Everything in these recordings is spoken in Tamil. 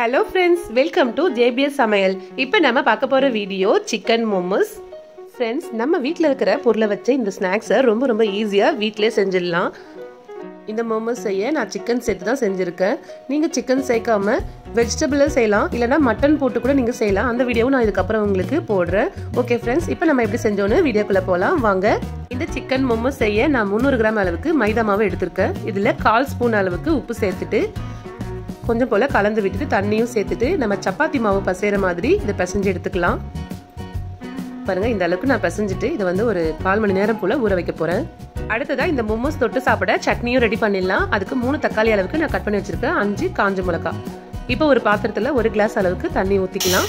Hello friends, welcome to JBS சமையல். இப்போ நம்ம பார்க்க போற வீடியோ சிக்கன் மோமோஸ். Friends, நம்ம வீட்ல இருக்கிற பொருளை வச்சு இந்த ஸ்நாக்ஸை ரொம்ப ஈஸியா வீட்லயே செஞ்சிடலாம். இந்த மோமோஸ் செய்ய நான் சிக்கன் சேர்த்து தான் செஞ்சிருக்கேன். நீங்க சிக்கன் சேர்க்காம வெஜிடபிள்ல செய்யலாம், இல்லனா மட்டன் போட்டு கூட நீங்க செய்யலாம். அந்த வீடியோவும் நான் இதுக்கு அப்புறம் உங்களுக்கு போடுறேன். ஓகே फ्रेंड्स, இப்போ நம்ம எப்படி செஞ்சோம்னு வீடியோக்குள்ள போலாம் வாங்க. இந்த சிக்கன் மோமோஸ் செய்ய நான் 300 கிராம் அளவுக்கு மைதா மாவு எடுத்துர்க்கேன். இதுல 1/4 ஸ்பூன் அளவுக்கு உப்பு சேர்த்துட்டு கொஞ்சம் போல கலந்து விட்டுட்டு தண்ணியும் சேர்த்துட்டு நம்ம சப்பாத்தி மாவு பசைற மாதிரி இதை பிசைஞ்சு எடுத்துக்கலாம். பாருங்க, இந்த அளவுக்கு நான் பிசைஞ்சிட்டு இதை ஒரு 1/4 மணி நேரம் போல ஊற வைக்க போறேன். அடுத்ததா இந்த மோமோஸ் தொட்டு சாப்பிட சட்னியும் ரெடி பண்ணிடலாம். அதுக்கு 3 தக்காளி அளவுக்கு நான் கட் பண்ணி வச்சிருக்கேன், 5 காஞ்ச மிளகாய். இப்போ ஒரு பாத்திரத்துல 1 கிளாஸ் அளவுக்கு தண்ணி ஊத்திக்கலாம்.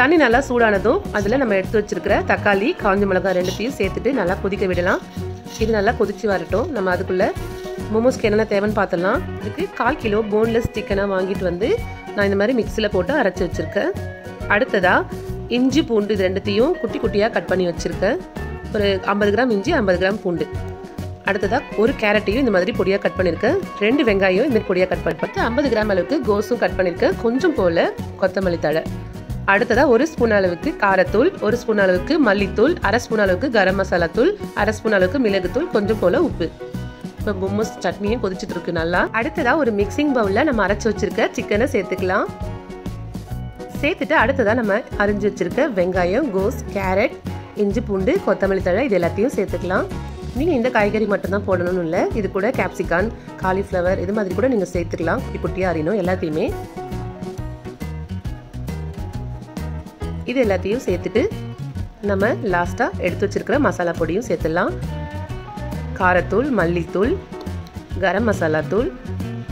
தண்ணி நல்லா சூடானதும் அதுல நம்ம எடுத்து வச்சிருக்கிற தக்காளி காஞ்ச மிளகாய் ரெண்டுத்தையும் சேர்த்துட்டு நல்லா கொதிக்க விடலாம். இது நல்லா கொதிச்சு வரட்டும். நம்ம அதுக்குள்ள மோமோஸ்க்கு என்னென்ன தேவைன்னு பார்த்துடலாம். இதுக்கு 1/4 கிலோ போன்லெஸ் சிக்கனாக வாங்கிட்டு நான் இந்த மாதிரி மிக்சியில் போட்டு அரைச்சி வச்சுருக்கேன். அடுத்ததா இஞ்சி பூண்டு இது ரெண்டுத்தையும் குட்டி குட்டியாக கட் பண்ணி வச்சுருக்கேன். ஒரு 50 கிராம் இஞ்சி, 50 கிராம் பூண்டு. அடுத்ததா ஒரு கேரட்டையும் இந்த மாதிரி பொடியாக கட் பண்ணியிருக்கேன். 2 வெங்காயம் இந்த மாதிரி பொடியாக கட் பண்ணி 50 கிராம் அளவுக்கு கோஸும் கட் பண்ணியிருக்கேன். கொஞ்சம் போல் கொத்தமல்லி தழை. அடுத்ததா 1 ஸ்பூன் அளவுக்கு காரத்தூள், 1 ஸ்பூன் அளவுக்கு மல்லித்தூள், 1/2 ஸ்பூன் அளவுக்கு கரம் மசாலா தூள், 1/2 ஸ்பூன் அளவுக்கு மிளகுத்தூள், கொஞ்சம் போல உப்பு. இப்போ மோமோஸ் சட்னியும் கொதிச்சுட்டு இருக்கு நல்லா. அடுத்ததா ஒரு மிக்சிங் பவுல்ல நம்ம அரைச்சு வச்சிருக்க சிக்கனை சேர்த்துக்கலாம். சேர்த்துட்டு அடுத்ததா நம்ம அரிஞ்சு வச்சிருக்க வெங்காயம், கோஸ், கேரட், இஞ்சி பூண்டு, கொத்தமல்லி தழை இது எல்லாத்தையும் சேர்த்துக்கலாம். நீங்க இந்த காய்கறி மட்டும் தான் போடணும்னு இல்லை, இது கூட கேப்சிகான், காலிஃப்ளவர் இது மாதிரி கூட நீங்க சேர்த்துக்கலாம். குட்டி குட்டியா அரிணும் எல்லாத்தையுமே. இது எல்லாத்தையும் சேர்த்துட்டு நம்ம லாஸ்டா எடுத்து வச்சிருக்கிற மசாலா பொடியும் சேர்த்துடலாம். காரத்தூள், மல்லித்தூள், கரம் மசாலா தூள்,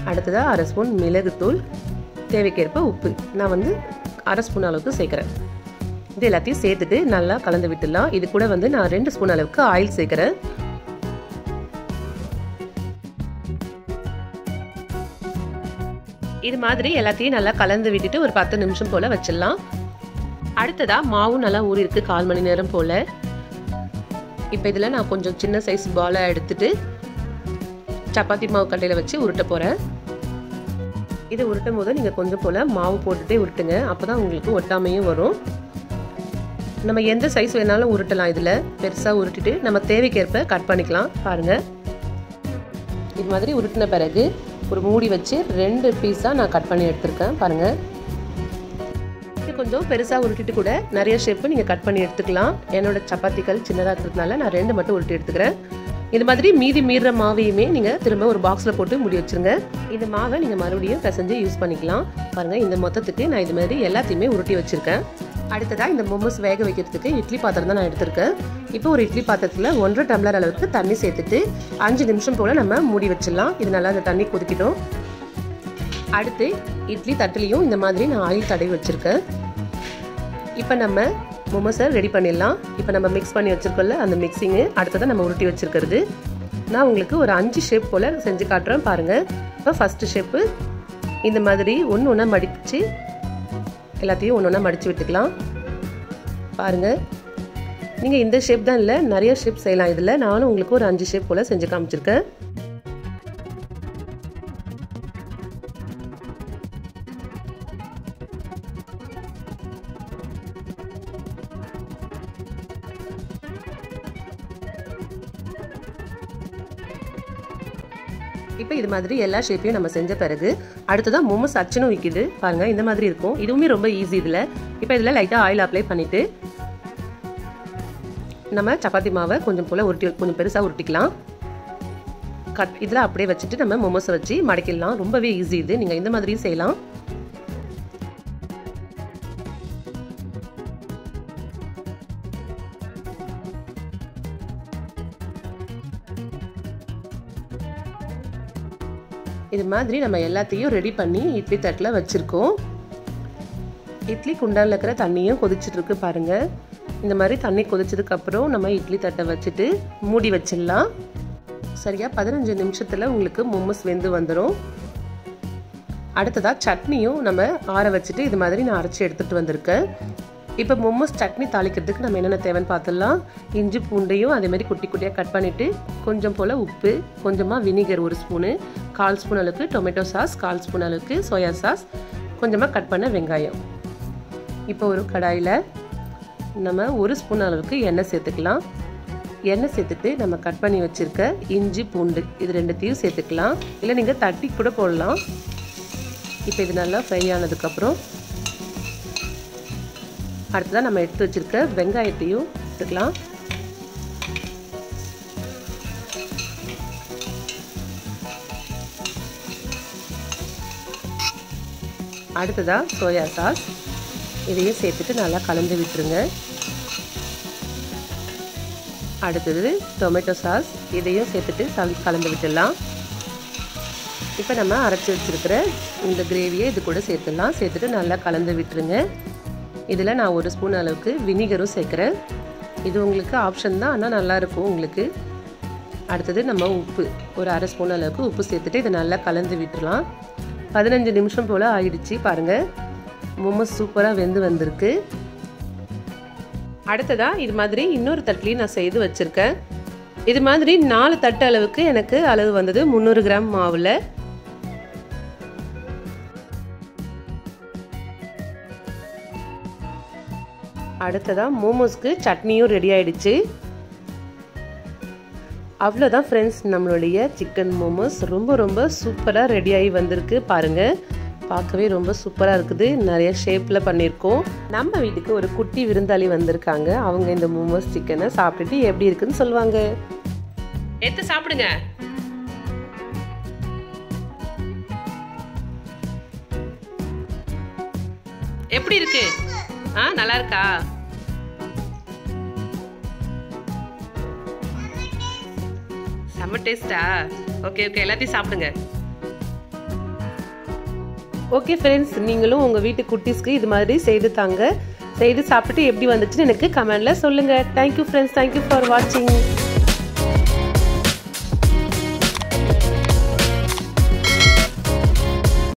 அடுத்ததாக 1/2 ஸ்பூன் மிளகுத்தூள், தேவைக்கேற்ப உப்பு. நான் 1/2 ஸ்பூன் அளவுக்கு சேர்க்குறேன். இது எல்லாத்தையும் சேர்த்துட்டு நல்லா கலந்து விட்டுடலாம். இது கூட நான் 2 ஸ்பூன் அளவுக்கு ஆயில் சேர்க்குறேன். இது மாதிரி எல்லாத்தையும் நல்லா கலந்து விட்டுட்டு ஒரு 10 நிமிஷம் போல வச்சிடலாம். அடுத்ததா மாவும் நல்லா ஊறி இருக்கு 1/4 மணி நேரம் போல. இப்போ இதில் நான் கொஞ்சம் சின்ன சைஸ் பாலாக எடுத்துட்டு சப்பாத்தி மாவு கட்டையில் வச்சு உருட்ட போகிறேன். இதை உருட்டும் போது நீங்கள் கொஞ்சம் போல் மாவு போட்டுகிட்டே உருட்டுங்க, அப்போ தான் உங்களுக்கு ஒட்டாமையும் வரும். நம்ம எந்த சைஸ் வேணாலும் உருட்டலாம். இதில் பெருசாக உருட்டிட்டு நம்ம தேவைக்கேற்ப கட் பண்ணிக்கலாம். பாருங்கள், இது மாதிரி உருட்டின பிறகு ஒரு மூடி வச்சு 2 பீஸாக நான் கட் பண்ணி எடுத்துருக்கேன். பாருங்கள், கொஞ்சம் பெருசாக உருட்டிட்டு கூட நிறைய ஷேப்பு நீங்கள் கட் பண்ணி எடுத்துக்கலாம். என்னோட சப்பாத்திகள் சின்னதாக இருக்கிறதுனால நான் 2 மட்டும் உருட்டி எடுத்துக்கிறேன். இது மாதிரி மீற மாவையுமே நீங்கள் திரும்ப ஒரு பாக்ஸில் போட்டு மூடி வச்சுருங்க. இந்த மாவை நீங்கள் மறுபடியும் பிசைஞ்சு யூஸ் பண்ணிக்கலாம். பாருங்கள், இந்த மொத்தத்துக்கு நான் இது மாதிரி எல்லாத்தையுமே உருட்டி வச்சுருக்கேன். அடுத்ததாக இந்த மோமோஸ் வேக வைக்கிறதுக்கு இட்லி பாத்திரம் தான் நான் எடுத்திருக்கேன். இப்போ ஒரு இட்லி பாத்திரத்தில் 1.5 டம்ளர் அளவுக்கு தண்ணி சேர்த்துட்டு 5 நிமிஷம் போல் நம்ம மூடி வச்சிடலாம். இது நல்லா அந்த தண்ணி கொதிக்கிடும். அடுத்து இட்லி தட்டுலையும் இந்த மாதிரி நான் ஆயில் தடவி வச்சுருக்கேன். இப்போ நம்ம மோமோஸை ரெடி பண்ணிடலாம். இப்போ நம்ம மிக்ஸ் பண்ணி வச்சுருக்கோம்ல அந்த மிக்ஸிங்கு, அடுத்ததான் நம்ம உருட்டி வச்சுருக்கிறது. நான் உங்களுக்கு ஒரு 5 ஷேப் போல் செஞ்சு காட்டுறேன். பாருங்கள், இப்போ ஃபஸ்ட்டு ஷேப்பு இந்த மாதிரி ஒன்று மடித்து எல்லாத்தையும் ஒன்று மடித்து விட்டுக்கலாம். பாருங்கள், நீங்கள் இந்த ஷேப் தான் இல்லை, நிறைய ஷேப் செய்யலாம். இதில் நானும் உங்களுக்கு ஒரு 5 ஷேப் போல் செஞ்சு காமிச்சிருக்கேன். இப்போ இது மாதிரி எல்லா ஷேப்பையும் நம்ம செஞ்ச பிறகு அடுத்ததான் மோமோஸ் அச்சனும் விற்கிது. பாருங்கள், இந்த மாதிரி இருக்கும். இதுவுமே ரொம்ப ஈஸி இதில். இப்போ இதில் லைட்டாக ஆயில் அப்ளை பண்ணிவிட்டு நம்ம சப்பாத்தி மாவை கொஞ்சம் போல் கொஞ்சம் பெருசாக உருட்டிக்கலாம். இதில் அப்படியே வச்சுட்டு நம்ம மோமோஸை வச்சு மடக்கிடலாம். ரொம்பவே ஈஸி இது, நீங்கள் இந்த மாதிரியும் செய்யலாம். இது மாதிரி நம்ம எல்லாத்தையும் ரெடி பண்ணி இட்லி தட்டில் வச்சுருக்கோம். இட்லி குண்டானில் இருக்கிற தண்ணியும் கொதிச்சுட்டு இருக்கு. பாருங்கள், இந்த மாதிரி தண்ணி கொதிச்சதுக்கப்புறம் நம்ம இட்லி தட்டை வச்சுட்டு மூடி வச்சிடலாம். சரியாக 15 நிமிஷத்தில் உங்களுக்கு மோமோஸ் வெந்து வந்துடும். அடுத்ததாக சட்னியும் நம்ம ஆற வச்சுட்டு இது மாதிரி நான் அரைச்சி எடுத்துகிட்டு வந்திருக்கேன். இப்போ மோமோஸ் சட்னி தாளிக்கிறதுக்கு நம்ம என்னென்ன தேவைன்னு பார்த்துடலாம். இஞ்சி பூண்டையும் அதே மாதிரி குட்டி குட்டியாக கட் பண்ணிவிட்டு கொஞ்சம் போல் உப்பு, கொஞ்சமாக வினிகர் 1 ஸ்பூனு, 1/4 ஸ்பூன் அளவுக்கு டொமேட்டோ சாஸ், 1/4 ஸ்பூன் அளவுக்கு சோயா சாஸ், கொஞ்சமாக கட் பண்ண வெங்காயம். இப்போ ஒரு கடாயில் நம்ம 1 ஸ்பூன் அளவுக்கு எண்ணெய் சேர்த்துக்கலாம். எண்ணெய் சேர்த்துட்டு நம்ம கட் பண்ணி வச்சுருக்க இஞ்சி பூண்டு இது 2த்தையும் சேர்த்துக்கலாம். இல்லை நீங்கள் தட்டி கூட போடலாம். இப்போ இது நல்லா ஃப்ரை ஆனதுக்கப்புறம் அடுத்ததான் நம்ம எடுத்து வச்சிருக்க வெங்காயத்தையும் எடுத்துக்கலாம். அடுத்ததா சோயா சாஸ் இதையும் சேர்த்துட்டு நல்லா கலந்து விட்டுருங்க. அடுத்தது டொமேட்டோ சாஸ் இதையும் சேர்த்துட்டு கலந்து விட்டுடலாம். இப்போ நம்ம அரைச்சி வச்சிருக்கிற இந்த கிரேவியை இது கூட சேர்த்துடலாம். சேர்த்துட்டு நல்லா கலந்து விட்டுருங்க. இதில் நான் 1 ஸ்பூன் அளவுக்கு வினிகரும் சேர்க்குறேன். இது உங்களுக்கு ஆப்ஷன் தான், ஆனால் நல்லாயிருக்கும் உங்களுக்கு. அடுத்தது நம்ம உப்பு ஒரு 1/2 ஸ்பூன் அளவுக்கு உப்பு சேர்த்துட்டு இதை நல்லா கலந்து விட்டுடலாம். 15 நிமிஷம் போல் ஆயிடுச்சு. பாருங்கள், மோமோஸ் சூப்பராக வெந்து வந்திருக்கு. அடுத்ததாக இது மாதிரி இன்னொரு தட்டுலையும் நான் செய்து வச்சுருக்கேன். இது மாதிரி 4 தட்டு அளவுக்கு எனக்கு அளவு வந்தது 300 கிராம் மாவில். அடுத்ததாக மோமோஸ்க்கு சட்னியும் ரெடி ஆயிடுச்சு. அவ்வளோதான் ஃப்ரெண்ட்ஸ், நம்மளுடைய சிக்கன் மோமோஸ் ரொம்ப சூப்பராக ரெடியாகி வந்திருக்கு. பாருங்கள், பார்க்கவே ரொம்ப சூப்பராக இருக்குது. நிறைய ஷேப்பில் பண்ணியிருக்கோம். நம்ம வீட்டுக்கு ஒரு குட்டி விருந்தாளி வந்திருக்காங்க. அவங்க இந்த மோமோஸ் சிக்கனை சாப்பிட்டுட்டு எப்படி இருக்குன்னு சொல்லுவாங்க. எடுத்து சாப்பிடுங்க. எப்படி இருக்கு? நல்லா இருக்கா? செம்ம டேஸ்டா? ஓகே எல்லாத்தையும் சாப்பிடுங்க. ஓகே ஃப்ரெண்ட்ஸ், நீங்களும் உங்கள் வீட்டு குட்டீஸ்க்கு இது மாதிரி செய்து தாங்க. செய்து சாப்பிட்டு எப்படி வந்துச்சுன்னு எனக்கு கமெண்ட்ல சொல்லுங்கள். தேங்க்யூ ஃப்ரெண்ட்ஸ், தேங்க்யூ ஃபார் வாட்சிங்.